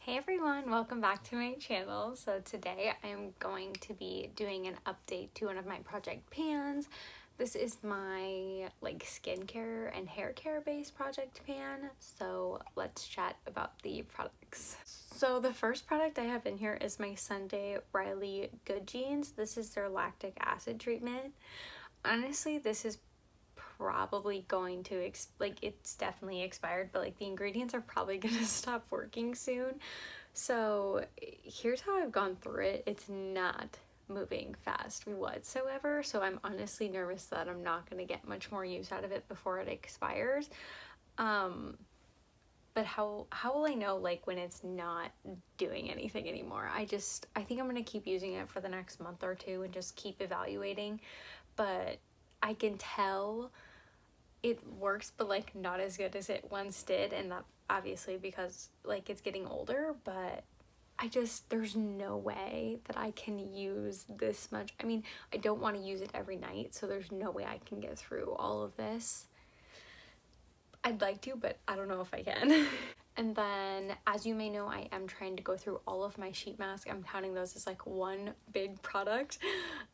Hey everyone, welcome back to my channel. So today I'm going to be doing an update to one of my project pans. This is my skincare and hair care based project pan. So let's chat about the products. So the first product I have in here is my Sunday Riley Good Jeans. This is their lactic acid treatment. Honestly, this is probably going to it's definitely expired, but the ingredients are probably gonna stop working soon. So here's how I've gone through it. It's not moving fast whatsoever, so I'm honestly nervous that I'm not going to get much more use out of it before it expires. But how will I know when it's not doing anything anymore? I think I'm going to keep using it for the next month or two and just keep evaluating. But I can tell it works, but not as good as it once did, and that obviously because it's getting older. But there's no way that I can use this much. I mean, I don't want to use it every night, so there's no way I can get through all of this. I'd like to, but I don't know if I can. And then, as you may know, I am trying to go through all of my sheet masks. I'm counting those as one big product.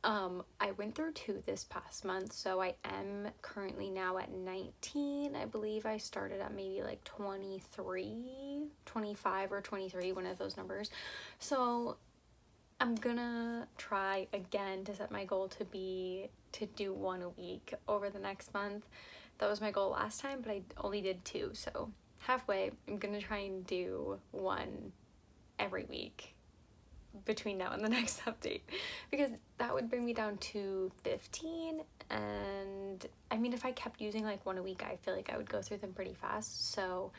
I went through 2 this past month, so I am currently now at 19. I believe I started at maybe 23, 25 or 23, one of those numbers. So I'm gonna try again to set my goal to do 1 a week over the next month. That was my goal last time, but I only did 2, so halfway. I'm gonna try and do 1 every week between now and the next update, because that would bring me down to 15. And I mean, if I kept using 1 a week, I feel I would go through them pretty fast. So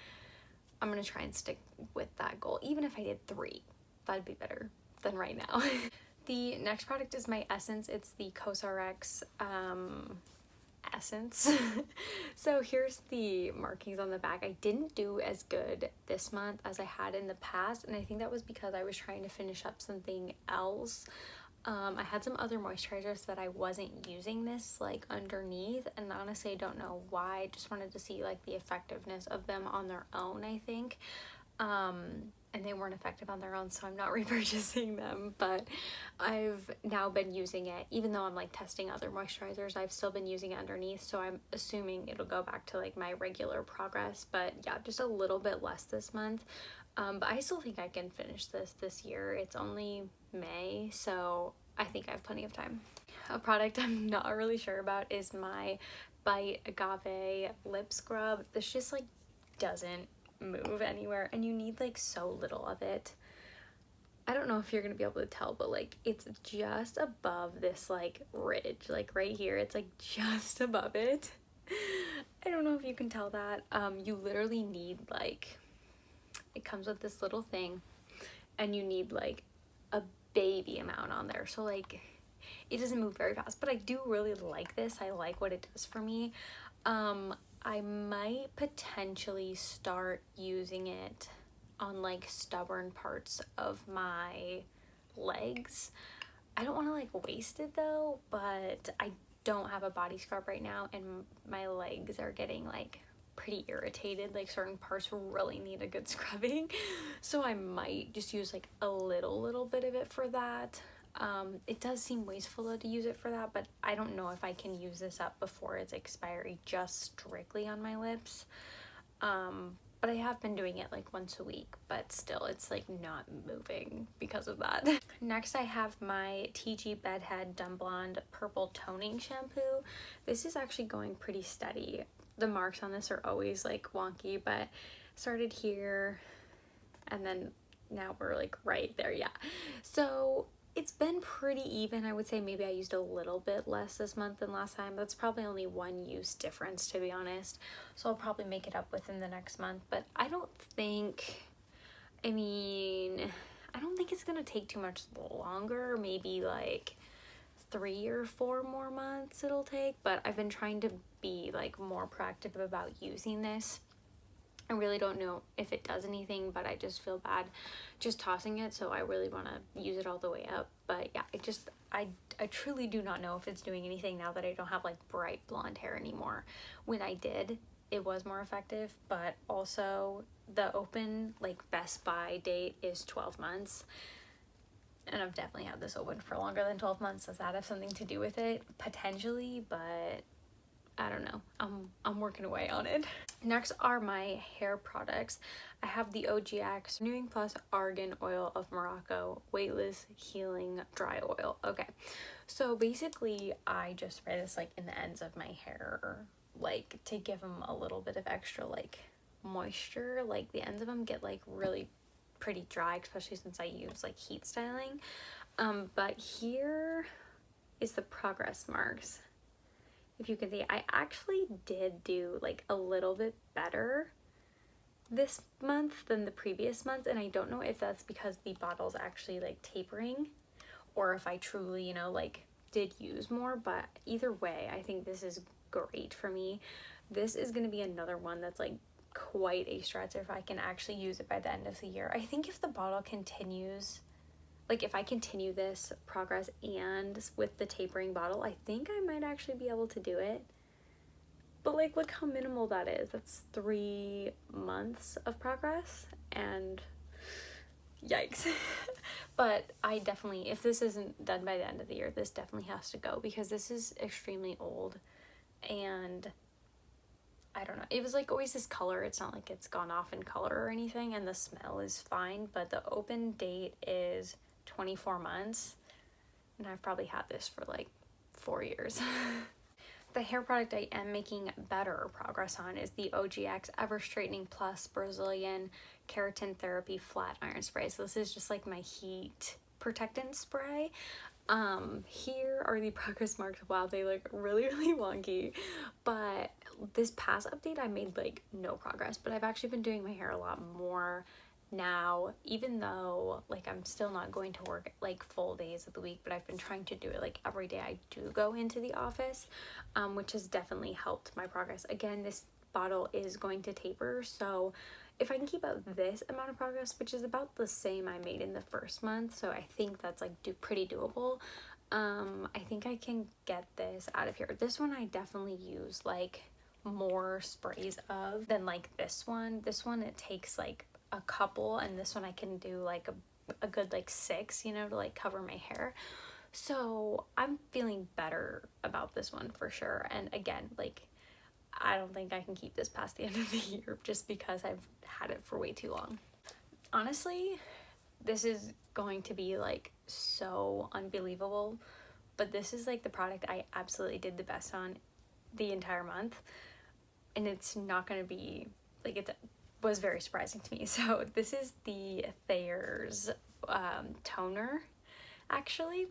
I'm gonna try and stick with that goal. Even if I did 3, that'd be better than right now. The next product is my Essence. It's the Cose RX Essence. So here's the markings on the back. I didn't do as good this month as I had in the past, and I think that was because I was trying to finish up something else. I had some other moisturizers that I wasn't using this underneath, and honestly I don't know why. I just wanted to see the effectiveness of them on their own, I think. And they weren't effective on their own, so I'm not repurchasing them. But I've now been using it, even though I'm testing other moisturizers, I've still been using it underneath, so I'm assuming it'll go back to my regular progress. But yeah, just a little bit less this month. But I still think I can finish this year. It's only May, so I think I have plenty of time. A product I'm not really sure about is my Bite Agave lip scrub. This just doesn't move anywhere, and you need so little of it. I don't know if you're gonna be able to tell, but it's just above this ridge, right here. It's just above it. I don't know if you can tell that. You literally need it comes with this little thing, and you need a baby amount on there, so it doesn't move very fast. But I do really like this. I like what it does for me. I might potentially start using it on stubborn parts of my legs. I don't want to waste it though, but I don't have a body scrub right now, and my legs are getting pretty irritated. Certain parts really need a good scrubbing, so I might just use a little bit of it for that. It does seem wasteful to use it for that, but I don't know if I can use this up before its expiry just strictly on my lips. But I have been doing it once a week, but still it's not moving because of that. Next I have my TIGI Bed Head Dumb Blonde Purple Toning Shampoo. This is actually going pretty steady. The marks on this are always wonky, but started here and then now we're right there. Yeah, so it's been pretty even. I would say maybe I used a little bit less this month than last time. That's probably only 1 use difference, to be honest. So I'll probably make it up within the next month. But I don't think it's gonna take too much longer. Maybe 3 or 4 more months it'll take. But I've been trying to be more proactive about using this. I really don't know if it does anything, but I just feel bad just tossing it, so I really want to use it all the way up. But yeah, I truly do not know if it's doing anything now that I don't have bright blonde hair anymore. When I did, it was more effective, but also the open, like, best buy date is 12 months. And I've definitely had this open for longer than 12 months. Does that have something to do with it? Potentially, but I don't know. I'm working away on it. Next are my hair products. I have the OGX Renewing Plus Argan Oil of Morocco Weightless Healing Dry Oil. Okay, so basically I just spray this like in the ends of my hair, like to give them a little bit of extra like moisture. Like the ends of them get like really pretty dry, especially since I use like heat styling. But here is the progress marks. If you can see, I actually did do like a little bit better this month than the previous month, and I don't know if that's because the bottle's actually like tapering or if I truly, you know, like did use more, but either way, I think this is great for me. This is going to be another one that's like quite a stretch if I can actually use it by the end of the year. I think if the bottle continues, like if I continue this progress and with the tapering bottle, I think I might actually be able to do it. But like, look how minimal that is. That's 3 months of progress, and yikes. But I definitely, if this isn't done by the end of the year, this definitely has to go because this is extremely old, and I don't know, it was like always this color. It's not like it's gone off in color or anything, and the smell is fine, but the open date is 24 months, and I've probably had this for like 4 years. The hair product I am making better progress on is the OGX Ever Straightening Plus Brazilian Keratin Therapy Flat Iron Spray. So this is just like my heat protectant spray. Here are the progress marks. Wow, they look really wonky, but this past update I made like no progress, but I've actually been doing my hair a lot more now, even though like I'm still not going to work like full days of the week, but I've been trying to do it like every day I do go into the office, which has definitely helped my progress. Again, this bottle is going to taper, so if I can keep up this amount of progress, which is about the same I made in the first month, so I think that's like pretty doable. I think I can get this out of here. This one I definitely use like more sprays of than like this one. This one it takes like a couple, and this one I can do like a good like 6, you know, to like cover my hair. So I'm feeling better about this one for sure. And again, like I don't think I can keep this past the end of the year just because I've had it for way too long. Honestly, this is going to be like so unbelievable, but this is like the product I absolutely did the best on the entire month, and it's not going to be like, it was very surprising to me. So this is the Thayer's toner actually,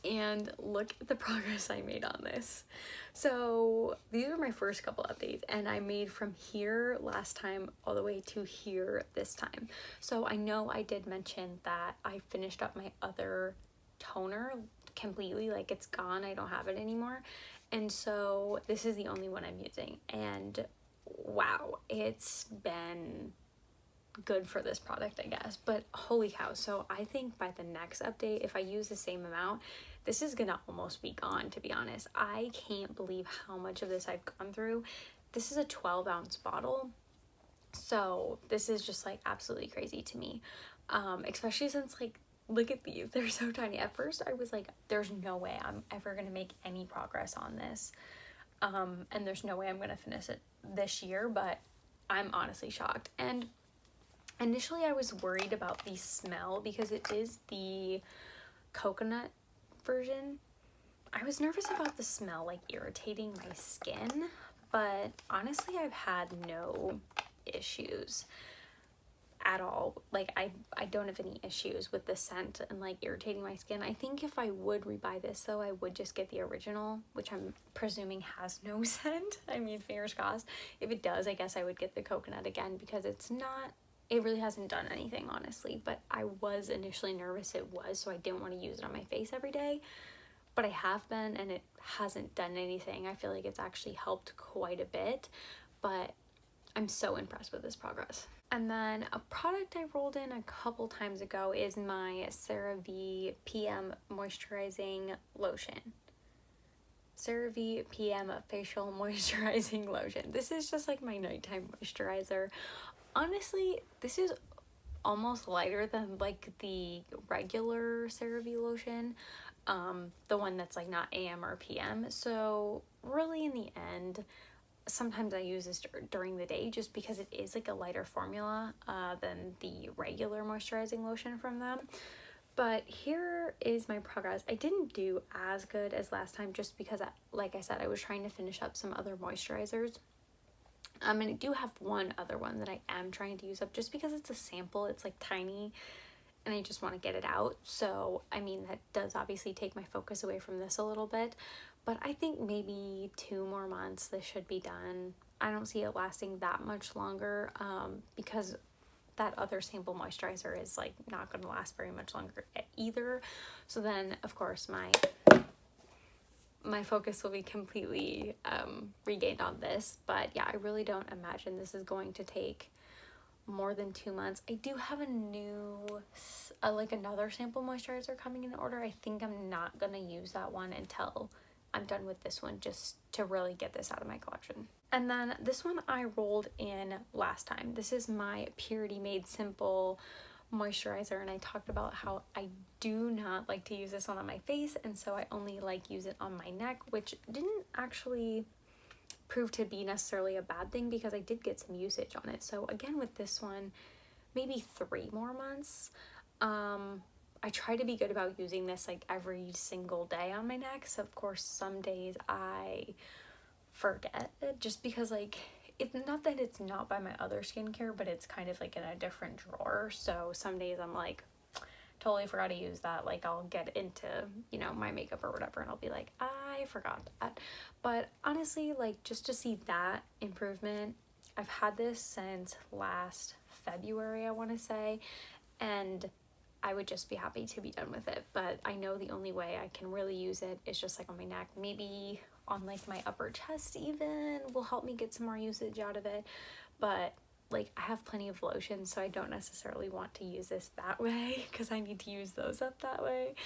and look at the progress I made on this. So these are my first couple updates, and I made from here last time all the way to here this time. So I know I did mention that I finished up my other toner completely, like it's gone, I don't have it anymore, and so this is the only one I'm using, and wow, it's been good for this product, I guess. But holy cow, so I think by the next update, if I use the same amount, this is gonna almost be gone, to be honest. I can't believe how much of this I've gone through. This is a 12-ounce bottle, so this is just like absolutely crazy to me, especially since like, look at these, they're so tiny. At first I was like, there's no way I'm ever gonna make any progress on this, and there's no way I'm gonna finish it this year, but I'm honestly shocked. And initially I was worried about the smell because it is the coconut version. I was nervous about the smell like irritating my skin, but honestly I've had no issues at all. Like I don't have any issues with the scent and like irritating my skin. I think if I would rebuy this though, I would just get the original, which I'm presuming has no scent. I mean, fingers crossed. If it does, I guess I would get the coconut again because it's not, it really hasn't done anything, honestly. But I was initially nervous it was, so I didn't want to use it on my face every day, but I have been, and it hasn't done anything. I feel like it's actually helped quite a bit, but I'm so impressed with this progress. And then a product I rolled in a couple times ago is my CeraVe PM Moisturizing Lotion. CeraVe PM Facial Moisturizing Lotion. This is just like my nighttime moisturizer. Honestly, this is almost lighter than like the regular CeraVe lotion, the one that's like not AM or PM. So really in the end, sometimes I use this during the day just because it is like a lighter formula than the regular moisturizing lotion from them. But here is my progress. I didn't do as good as last time just because, like I said, I was trying to finish up some other moisturizers. And I do have one other one that I am trying to use up just because it's a sample. It's like tiny and I just want to get it out. So, I mean, that does obviously take my focus away from this a little bit. But I think maybe 2 more months this should be done. I don't see it lasting that much longer because that other sample moisturizer is like not going to last very much longer either. So then, of course, my focus will be completely regained on this. But yeah, I really don't imagine this is going to take more than 2 months. I do have a new like another sample moisturizer coming in order. I think I'm not gonna use that one until I'm done with this one, just to really get this out of my collection. And then this one I rolled in last time. This is my Purity Made Simple moisturizer, and I talked about how I do not like to use this one on my face, and so I only like use it on my neck, which didn't actually prove to be necessarily a bad thing because I did get some usage on it. So again, with this one, maybe 3 more months. I try to be good about using this like every single day on my neck. So of course some days I forget it just because like it's not that it's not by my other skincare, but it's kind of like in a different drawer. So some days I'm like, totally forgot to use that. Like I'll get into, you know, my makeup or whatever and I'll be like, I forgot that. But honestly, like just to see that improvement, I've had this since last February, I want to say, and I would just be happy to be done with it. But I know the only way I can really use it is just like on my neck, maybe on like my upper chest even will help me get some more usage out of it. But like I have plenty of lotion, so I don't necessarily want to use this that way because I need to use those up that way.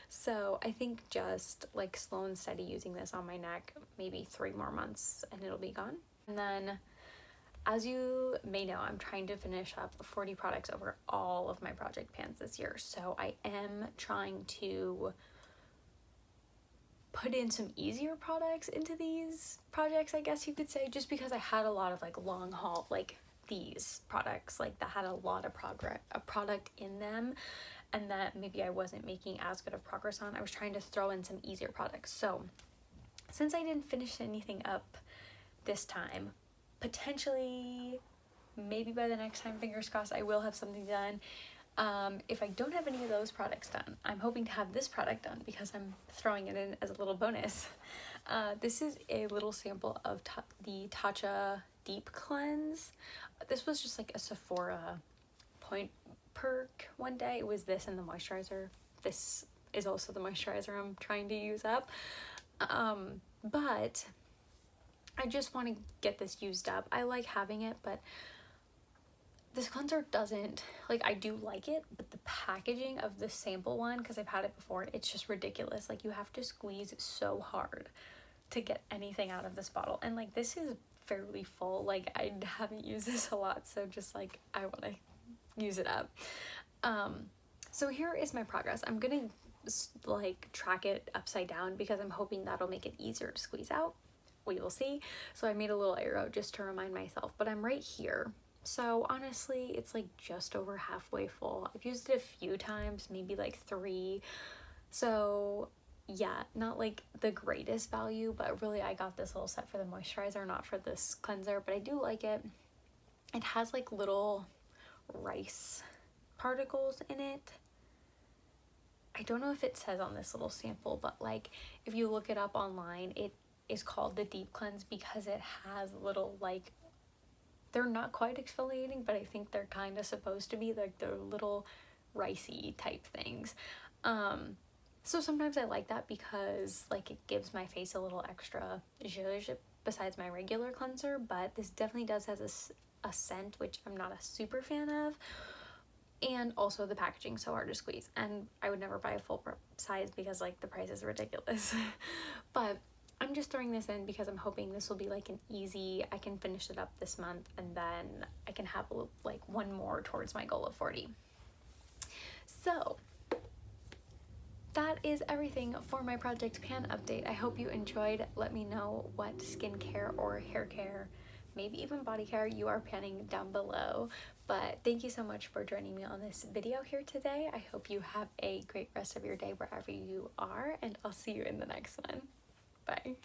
So I think just like slow and steady using this on my neck, maybe 3 more months and it'll be gone. And then as you may know, I'm trying to finish up 40 products over all of my project pans this year. So I am trying to put in some easier products into these projects, I guess you could say, just because I had a lot of like long haul, like these products, like that had a lot of product in them, and that maybe I wasn't making as good of progress on. I was trying to throw in some easier products. So since I didn't finish anything up this time, potentially maybe by the next time, fingers crossed, I will have something done. If I don't have any of those products done, I'm hoping to have this product done because I'm throwing it in as a little bonus. This is a little sample of the Tatcha Deep Cleanse. This was just like a Sephora point perk one day. It was this and the moisturizer. This is also the moisturizer I'm trying to use up. But I just want to get this used up. I like having it, but this cleanser doesn't, like, I do like it, but the packaging of the sample one, because I've had it before, it's just ridiculous. Like, you have to squeeze so hard to get anything out of this bottle. And, like, this is fairly full. Like, I haven't used this a lot, so just, like, I want to use it up. So here is my progress. I'm going to, like, track it upside down because I'm hoping that'll make it easier to squeeze out. We will see. So I made a little arrow just to remind myself, but I'm right here. So honestly, it's like just over halfway full. I've used it a few times, maybe like 3. So yeah, not like the greatest value, but really I got this little set for the moisturizer, not for this cleanser, but I do like it. It has like little rice particles in it. I don't know if it says on this little sample, but like if you look it up online, it is called the Deep Cleanse because it has little, like, they're not quite exfoliating, but I think they're kind of supposed to be, like, they're little ricey type things. So sometimes I like that because, like, it gives my face a little extra zhuzh besides my regular cleanser, but this definitely does have a scent, which I'm not a super fan of. And also the packaging so hard to squeeze, and I would never buy a full size because like the price is ridiculous. But I'm just throwing this in because I'm hoping this will be like an easy, I can finish it up this month and then I can have like one more towards my goal of 40. So that is everything for my Project Pan update. I hope you enjoyed. Let me know what skincare or hair care, maybe even body care, you are panning down below. But thank you so much for joining me on this video here today. I hope you have a great rest of your day wherever you are, and I'll see you in the next one. Bye.